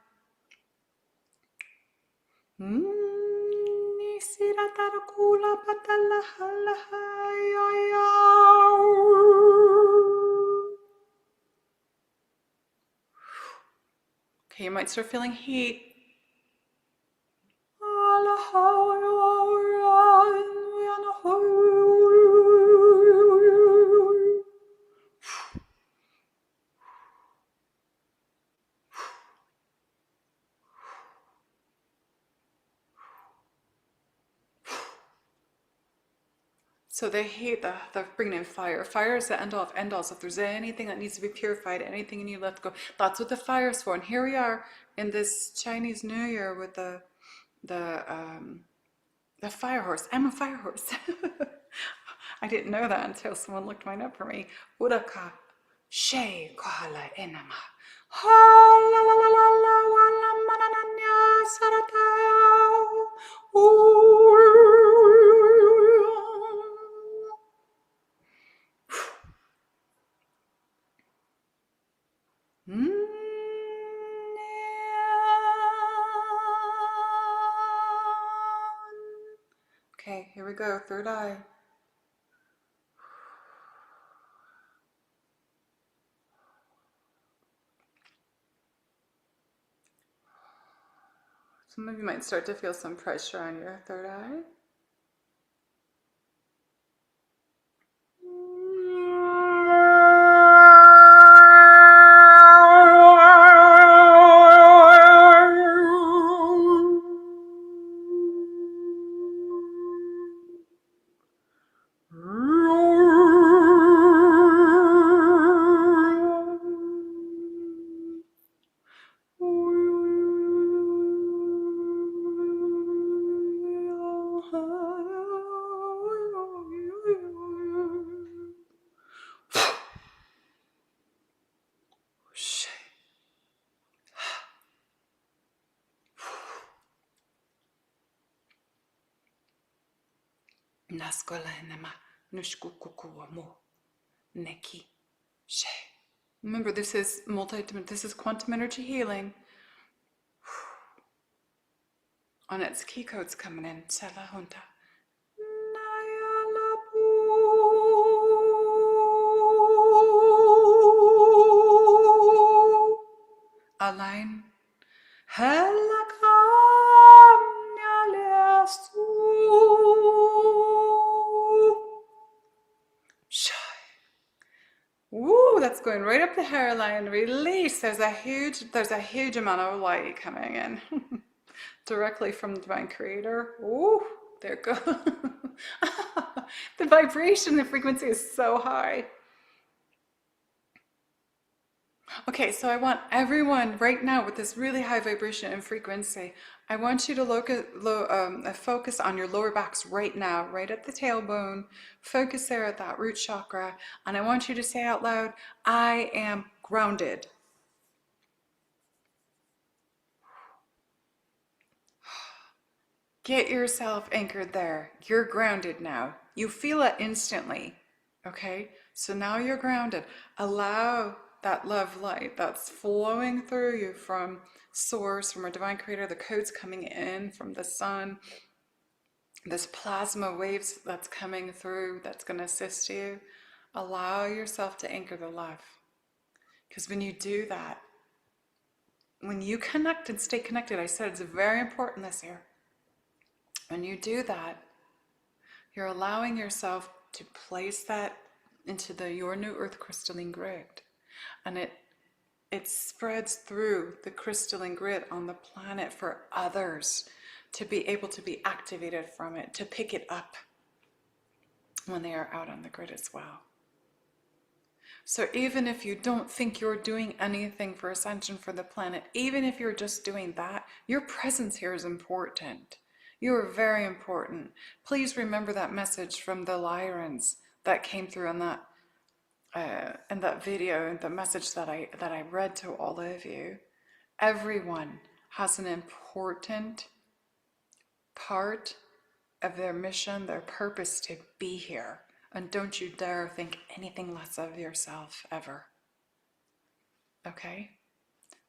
Okay, you might start feeling heat. So they hate the bringing in fire. Fire is the end all of end alls. If there's anything that needs to be purified, anything you need to let go, that's what the fire is for. And here we are in this Chinese New Year with the fire horse. I'm a fire horse. I didn't know that until someone looked mine up for me. Uraka she kohala enama. Ha la la la la la wala manananya sarata. Okay, here we go. Third eye. Some of you might start to feel some pressure on your third eye. Naskola Nama Nushkukukuamo Neki She. Remember, this is this is quantum energy healing. On its key codes coming in. Sela Hunta. Align. Woo, that's going right up the hairline. Release. There's a huge amount of light coming in. Directly from the Divine Creator. Ooh, there it goes. The vibration, the frequency is so high. Okay, so I want everyone right now with this really high vibration and frequency, I want you to focus on your lower backs right now, right at the tailbone. Focus there at that root chakra. And I want you to say out loud, I am grounded. Get yourself anchored there. You're grounded now. You feel it instantly. Okay? So now you're grounded. Allow that love light that's flowing through you from source, from our divine creator, the codes coming in from the sun, this plasma waves that's coming through that's going to assist you. Allow yourself to anchor the love. Because when you do that, when you connect and stay connected, I said it's very important this year. When you do that, you're allowing yourself to place that into your new earth crystalline grid. And it spreads through the crystalline grid on the planet for others to be able to be activated from it, to pick it up when they are out on the grid as well. So even if you don't think you're doing anything for ascension for the planet, even if you're just doing that, your presence here is important. You are very important. Please remember that message from the Lyrans that came through in that video, the message that I read to all of you. Everyone has an important part of their mission, their purpose to be here. And don't you dare think anything less of yourself ever. Okay?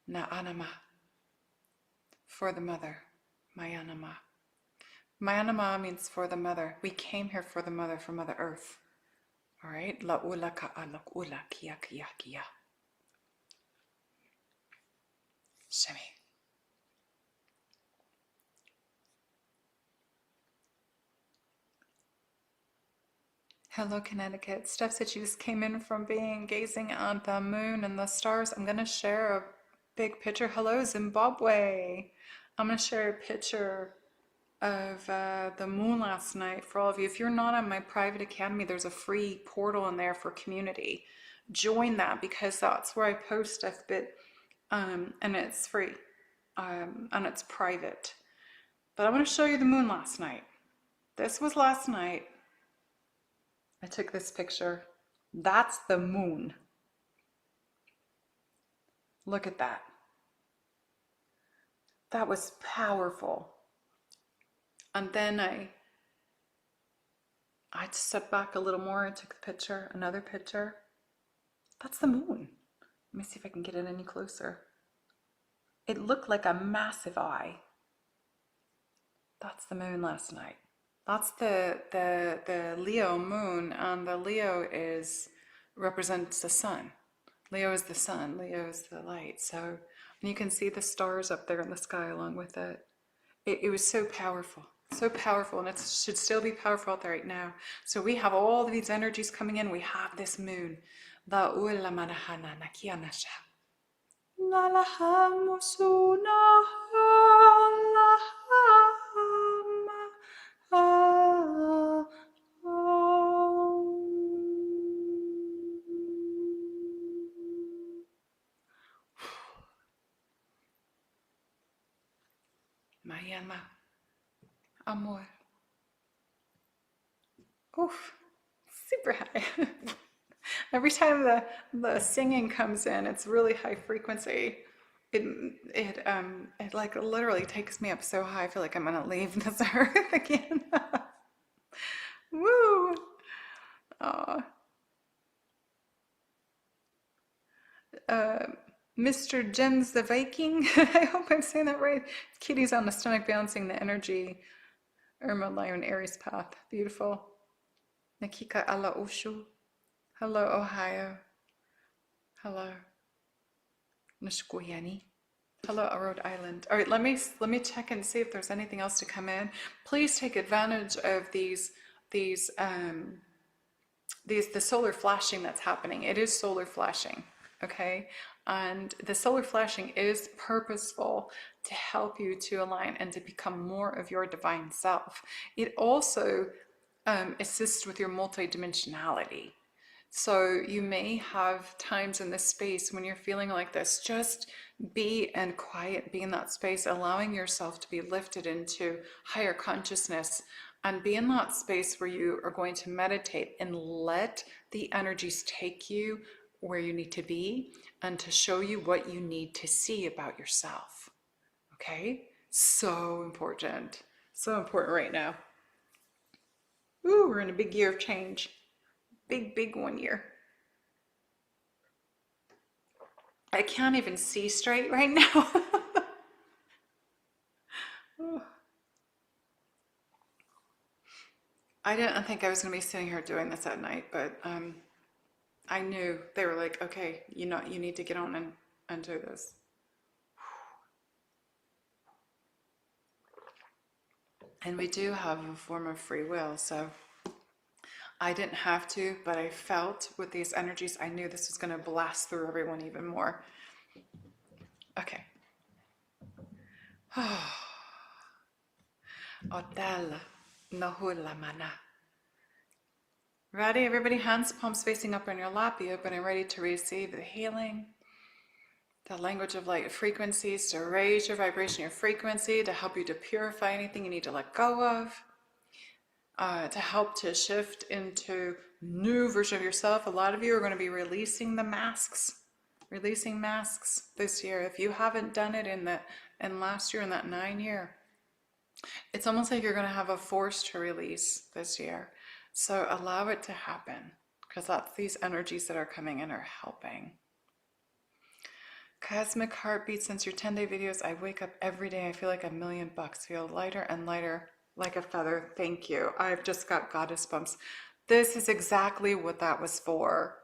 Na'anama. For the mother. Mayanama. Mayanama means for the mother. We came here for the mother, for Mother Earth. All right? La'ula ka'alak ula kia kia kia. Shemi. Hello, Connecticut. Steph said she just came in from gazing on the moon and the stars. I'm going to share a big picture. Hello, Zimbabwe. I'm going to share a picture of the moon last night for all of you. If you're not on my private academy, there's a free portal in there for community. Join that because that's where I post stuff, and it's free, and it's private. But I want to show you the moon last night. This was last night. I took this picture. That's the moon. Look at that. That was powerful. And then I stepped back a little more and took the picture, another picture. That's the moon. Let me see if I can get it any closer. It looked like a massive eye. That's the moon last night. That's the Leo moon, and the Leo represents the sun. Leo is the sun, Leo is the light. So, and you can see the stars up there in the sky along with it. It was so powerful. So powerful, and it should still be powerful out there right now. So we have all these energies coming in. We have this moon. Mayama. Amor. Oof, super high. Every time the singing comes in, it's really high frequency. It like literally takes me up so high. I feel like I'm gonna leave this earth again. Mr. Jens the Viking. I hope I'm saying that right. Kitty's on the stomach bouncing the energy. Irma, Lion, Aries path. Beautiful. Nakika ala Ushu. Hello, Ohio. Hello. Nishkoyani. Hello, Rhode Island. All right, let me check and see if there's anything else to come in. Please take advantage of the solar flashing that's happening. It is solar flashing, okay? And the solar flashing is purposeful to help you to align and to become more of your divine self. It also assists with your multidimensionality. So you may have times in this space when you're feeling like this, just be and quiet, be in that space, allowing yourself to be lifted into higher consciousness, and be in that space where you are going to meditate and let the energies take you where you need to be and to show you what you need to see about yourself. Okay? So important. So important right now. Ooh, we're in a big year of change. Big 1 year. I can't even see straight right now. I didn't think I was going to be sitting here doing this at night, but I knew. They were like, okay, you need to get on and do this. And we do have a form of free will, so I didn't have to, but I felt with these energies, I knew this was going to blast through everyone even more. Okay. Hotel Nahula Mana. Ready? Everybody, hands, palms facing up on your lap. Be open and ready to receive the healing. The language of light frequencies to raise your vibration, your frequency, to help you to purify anything you need to let go of. To help to shift into new version of yourself. A lot of you are going to be releasing masks this year. If you haven't done it in last year, in that 9 year, it's almost like you're going to have a force to release this year. So allow it to happen, because that's these energies that are coming in are helping. Cosmic heartbeat. Since your 10-day videos, I wake up every day. I feel like $1,000,000. Feel lighter and lighter. Like a feather. Thank you. I've just got goddess bumps. This is exactly what that was for.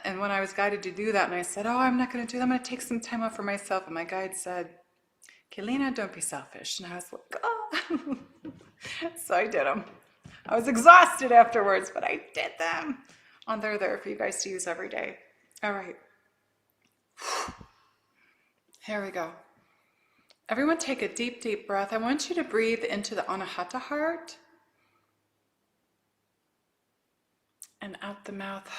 And when I was guided to do that, and I said, oh, I'm not going to do that. I'm going to take some time off for myself. And my guide said, Keleena, don't be selfish. And I was like, oh. So I did them. I was exhausted afterwards, but I did them. And they're there for you guys to use every day. All right. Here we go. Everyone take a deep breath. I want you to breathe into the Anahata heart and out the mouth.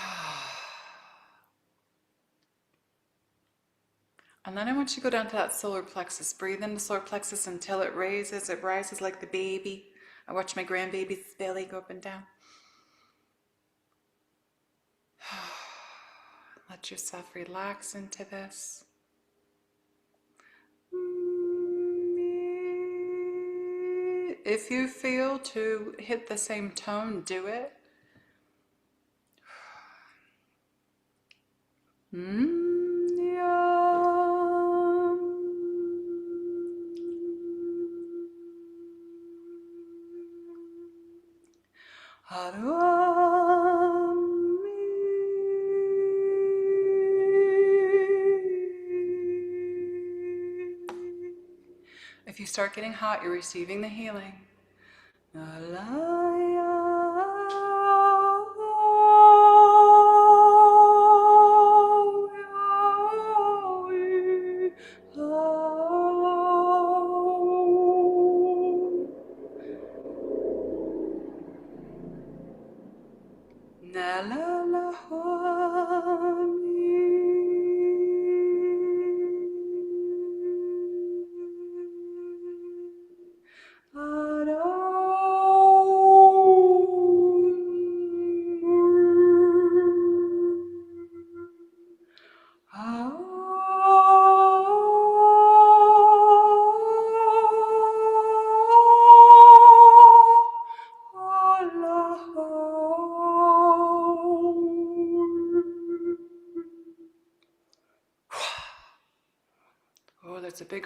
And then I want you to go down to that solar plexus. Breathe in the solar plexus until it raises. It rises like the baby. I watch my grandbaby's belly go up and down. Let yourself relax into this. If you feel to hit the same tone, do it. If you start getting hot, you're receiving the healing.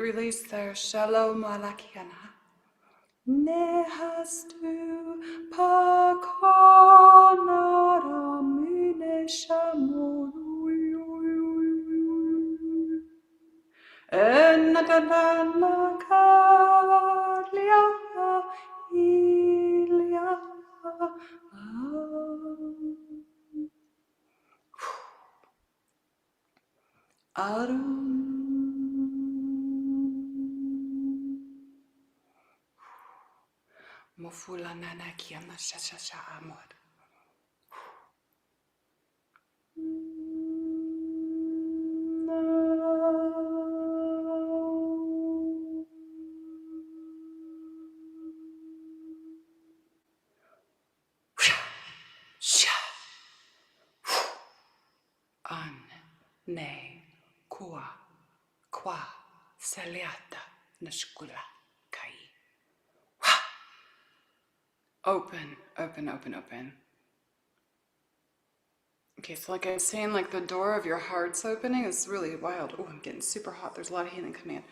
release there. Shalom alakiana. Nehastu pakanara shamoru. Enadana kalia ilia. Arum. Mofula nana kiana shashasha amor. An, ne, kua, qua, saliata, nashkula, kai. Open, open, open, open. Okay, so like I was saying, like the door of your heart's opening is really wild. Oh, I'm getting super hot. There's a lot of healing coming in.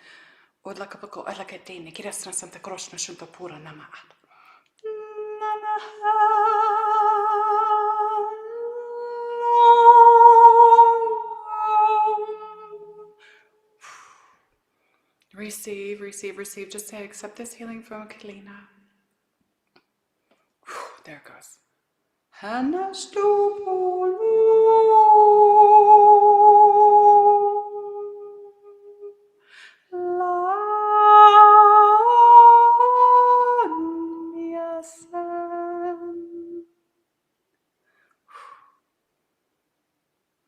Odlakapako, adlakatene, kirasna santa kroshna shunta pura namaat. Receive, receive, receive. Just say, accept this healing from Keleena. There it goes.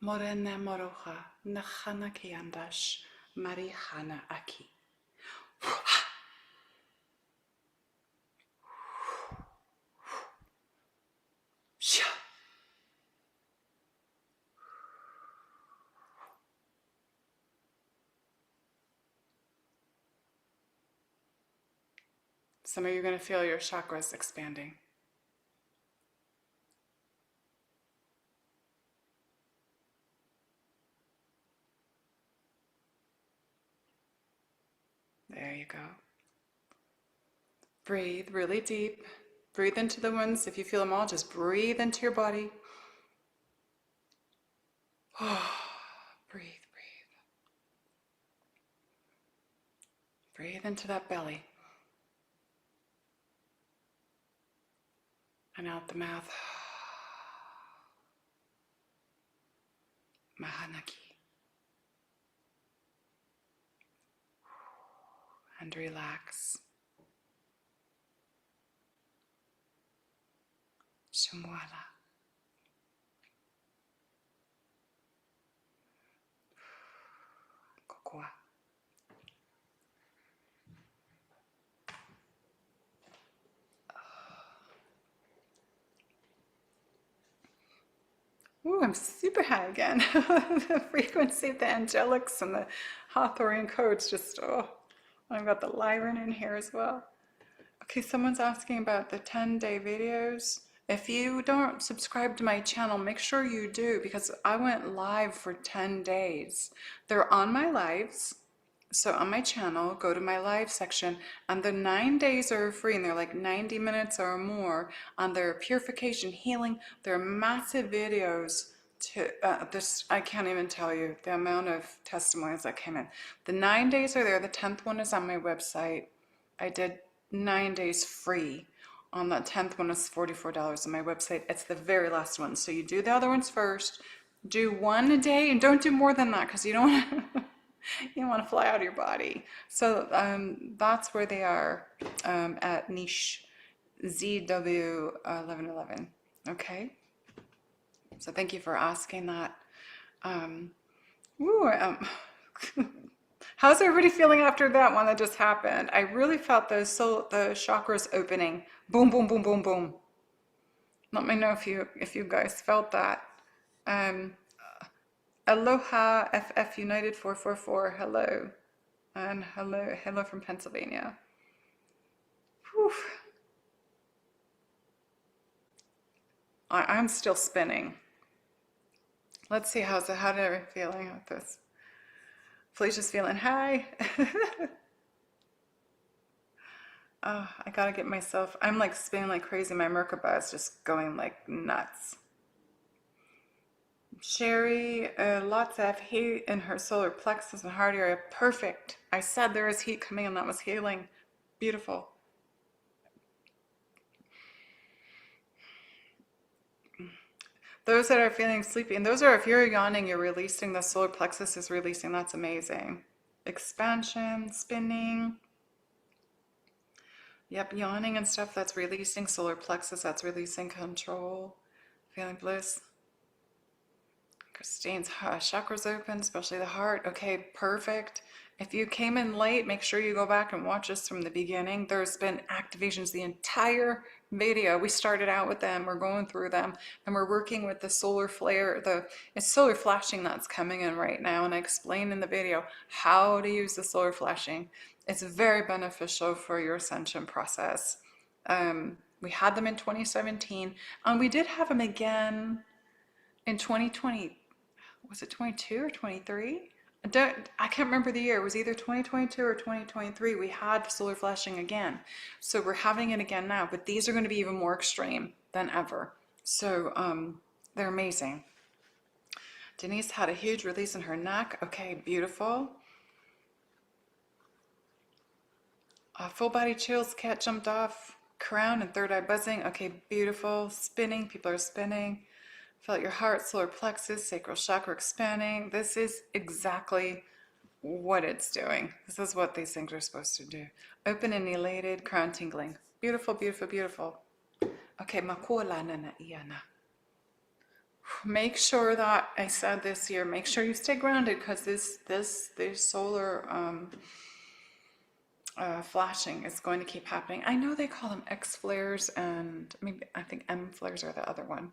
Morena moroja, nachana kiandash, marihana aki. Some of you are going to feel your chakras expanding. There you go. Breathe really deep. Breathe into the ones. If you feel them all, just breathe into your body. Oh, breathe, breathe. Breathe into that belly. And out the mouth. Mahanaki. And relax. Shumwala. Kokua. Ooh, I'm super high again. The frequency of the angelics and the Hawthorne codes just, oh, I've got the Lyran in here as well. Okay, someone's asking about the 10-day videos. If you don't subscribe to my channel, make sure you do, because I went live for 10 days. They're on my lives. So on my channel, go to my live section, and the 9 days are free, and they're like 90 minutes or more on their purification, healing. They're massive videos. To this, I can't even tell you the amount of testimonies that came in. The 9 days are there. The 10th one is on my website. I did 9 days free. On that 10th one is $44 on my website. It's the very last one. So you do the other ones first. Do one a day, and don't do more than that, because you don't want to you don't want to fly out of your body. So that's where they are at niche ZW1111. Okay. So thank you for asking that. How's everybody feeling after that one that just happened? I really felt the chakras opening. Boom, boom, boom, boom, boom. Let me know if you guys felt that. Aloha FF United 444. Hello. And hello from Pennsylvania. Whew. I'm still spinning. Let's see how everyone feeling with this. Felicia's feeling high. Oh, I gotta get myself, I'm like spinning like crazy. My Merkaba is just going like nuts. Sherry, lots of heat in her solar plexus and heart area. Perfect. I said there was heat coming and that was healing. Beautiful. Those that are feeling sleepy, and those are, if you're yawning, you're releasing, the solar plexus is releasing. That's amazing. Expansion, spinning. Yep, yawning and stuff, that's releasing solar plexus, that's releasing control. Feeling bliss. Christine's chakras open, especially the heart. Okay, perfect. If you came in late, make sure you go back and watch this from the beginning. There's been activations the entire video. We started out with them, we're going through them, and we're working with the solar flare, it's solar flashing that's coming in right now, and I explained in the video how to use the solar flashing. It's very beneficial for your ascension process. We had them in 2017, and we did have them again in 2020. Was it 22 or 23? I can't remember the year. It was either 2022 or 2023. We had solar flashing again. So we're having it again now, but these are going to be even more extreme than ever. So they're amazing. Denise had a huge release in her neck. Okay, beautiful. Full body chills, cat jumped off, crown and third eye buzzing. Okay, beautiful. Spinning, people are spinning. Felt your heart, solar plexus, sacral chakra expanding. This is exactly what it's doing. This is what these things are supposed to do. Open and elated, crown tingling. Beautiful, beautiful, beautiful. Okay, makola nana iana. Make sure that, I said this year, make sure you stay grounded, because this solar flashing is going to keep happening. I know they call them X flares, and maybe I think M flares are the other one.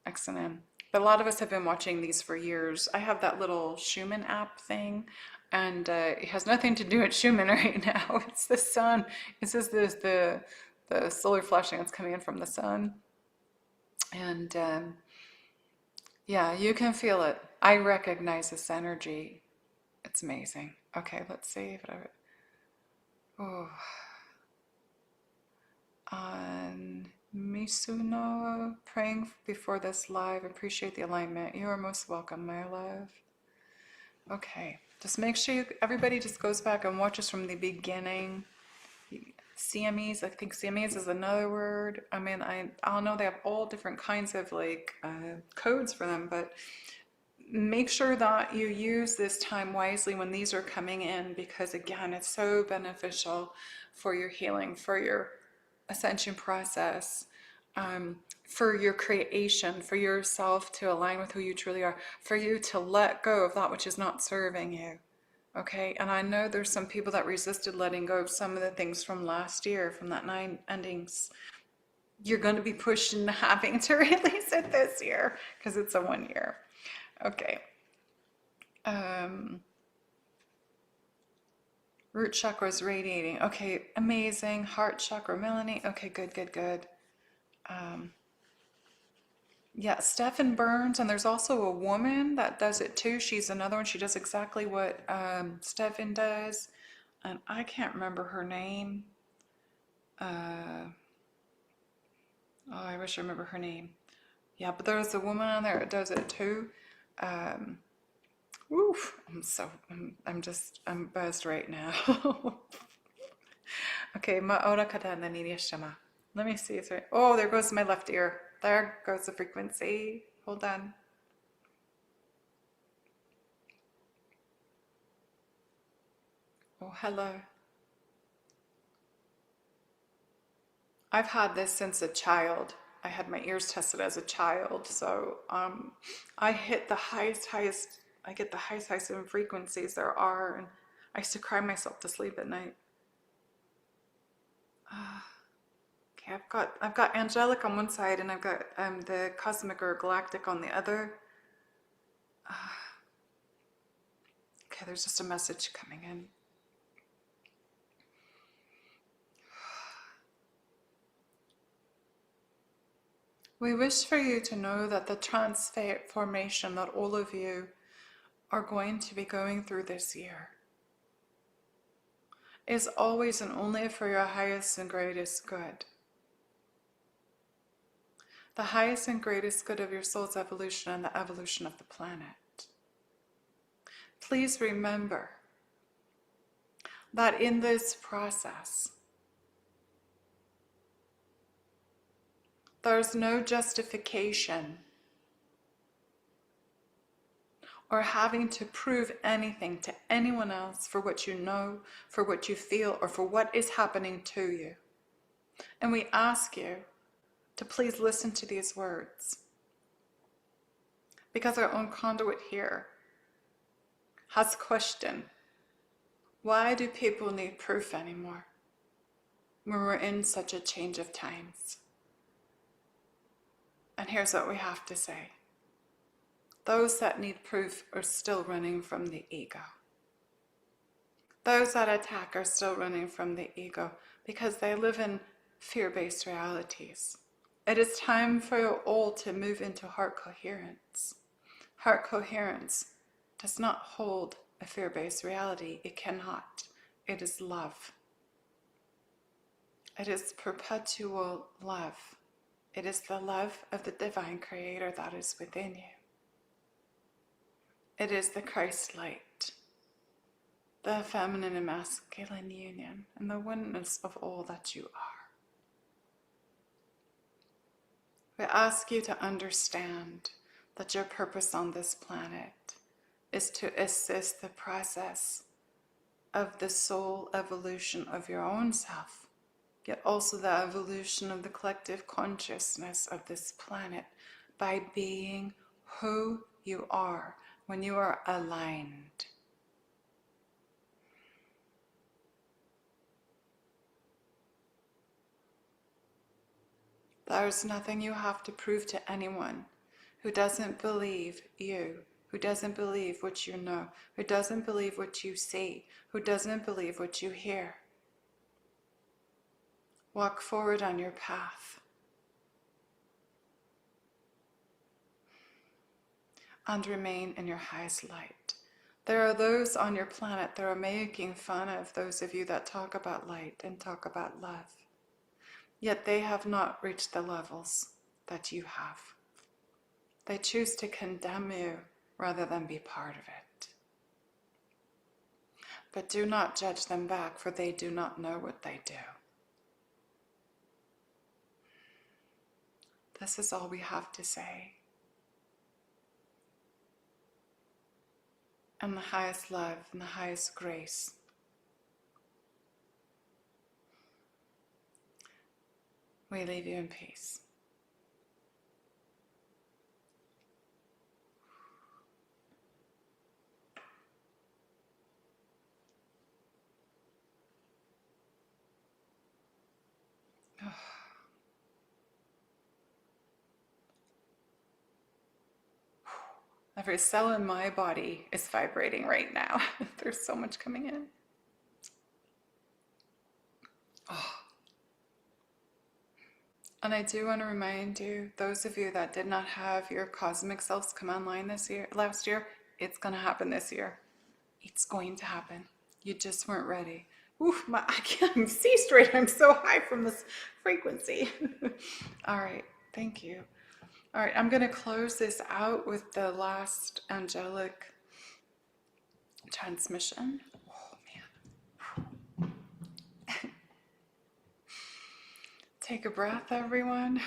X and M. But a lot of us have been watching these for years. I have that little Schumann app thing, and it has nothing to do with Schumann right now. It's the sun. It says there's the solar flashing that's coming in from the sun. And yeah, you can feel it. I recognize this energy. It's amazing. Okay, let's see if it. Oh. On Misuno, praying before this live. Appreciate the alignment. You are most welcome, my love. Okay, just make sure everybody just goes back and watches from the beginning. CMEs, I think CMEs is another word. I mean, I know they have all different kinds of like codes for them, but make sure that you use this time wisely when these are coming in, because again, it's so beneficial for your healing, for your ascension process, for your creation, for yourself to align with who you truly are, for you to let go of that which is not serving you. Okay, and I know there's some people that resisted letting go of some of the things from last year, from that 9 endings. You're going to be pushed into having to release it this year, because it's a 1 year. Okay. Root chakra is radiating. Okay, amazing. Heart chakra, Melanie. Okay, good, good, good. Yeah, Stephen Burns, and there's also a woman that does it too. She's another one. She does exactly what Stephen does, and I can't remember her name. Oh, I wish I remember her name. Yeah, but there's a woman on there that does it too. Woof! I'm buzzed right now. Okay, ma'ora katana niriyashama. Let me see. Sorry. Oh, there goes my left ear. There goes the frequency. Hold on. Oh, hello. I've had this since a child. I had my ears tested as a child, so I hit the highest, I get the highest frequencies there are, and I used to cry myself to sleep at night. Okay, I've got angelic on one side, and I've got the cosmic or galactic on the other. Okay, there's just a message coming in. We wish for you to know that the transformation that all of you are going to be going through this year is always and only for your highest and greatest good. The highest and greatest good of your soul's evolution and the evolution of the planet. Please remember that in this process, there's no justification or having to prove anything to anyone else for what you know, for what you feel, or for what is happening to you. And we ask you to please listen to these words, because our own conduit here has questioned, why do people need proof anymore when we're in such a change of times? And here's what we have to say. Those that need proof are still running from the ego. Those that attack are still running from the ego because they live in fear-based realities. It is time for you all to move into heart coherence. Heart coherence does not hold a fear-based reality. It cannot. It is love. It is perpetual love. It is the love of the divine creator that is within you. It is the Christ light, the feminine and masculine union, and the oneness of all that you are. We ask you to understand that your purpose on this planet is to assist the process of the soul evolution of your own self, yet also the evolution of the collective consciousness of this planet by being who you are when you are aligned. There's nothing you have to prove to anyone who doesn't believe you, who doesn't believe what you know, who doesn't believe what you see, who doesn't believe what you hear. Walk forward on your path and remain in your highest light. There are those on your planet that are making fun of those of you that talk about light and talk about love. Yet they have not reached the levels that you have. They choose to condemn you rather than be part of it. But do not judge them back, for they do not know what they do. This is all we have to say. And the highest love and the highest grace. We leave you in peace. Every cell in my body is vibrating right now. There's so much coming in. Oh. And I do want to remind you, those of you that did not have your cosmic selves come online last year, it's going to happen this year. It's going to happen. You just weren't ready. Oof, I can't even see straight. I'm so high from this frequency. All right, thank you. All right, I'm going to close this out with the last angelic transmission. Oh, man. Take a breath, everyone.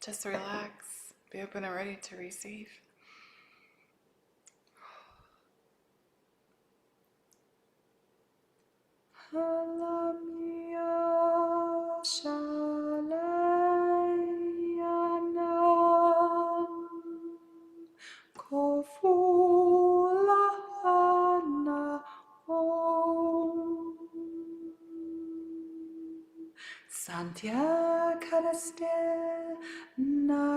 Just relax. Be open and ready to receive. Santia Caraste Natiu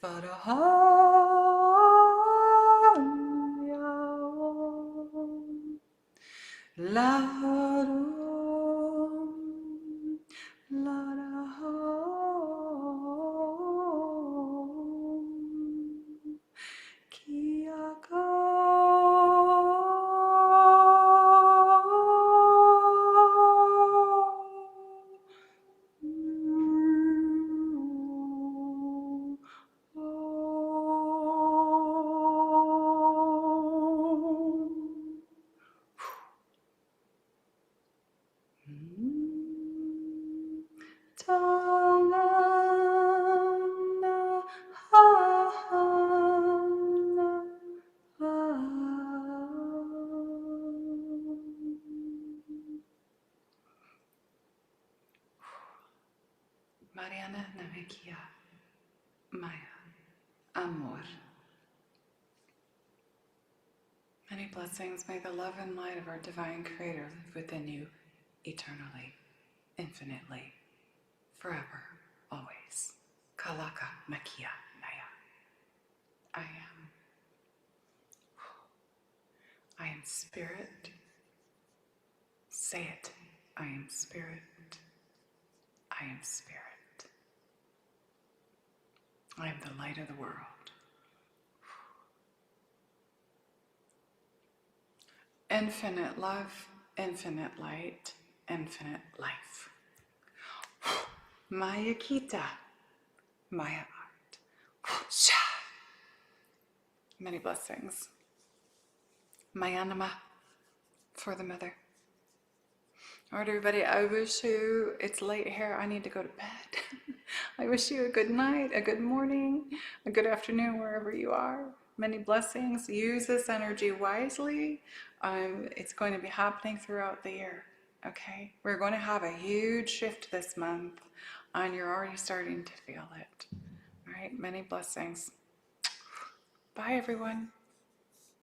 Farahanya Larum Laraha blessings. May the love and light of our divine creator live within you eternally, infinitely, forever, always. Kalaka Makia Naya. I am spirit. Say it. I am spirit. I am spirit. I am the light of the world. Infinite love, infinite light, infinite life. Maya Kita, Maya Art. Many blessings. Mayanama for the mother. All right, everybody, I wish you, it's late here, I need to go to bed. I wish you a good night, a good morning, a good afternoon, wherever you are. Many blessings. Use this energy wisely. It's going to be happening throughout the year, okay? We're going to have a huge shift this month, and you're already starting to feel it. All right, many blessings. Bye, everyone.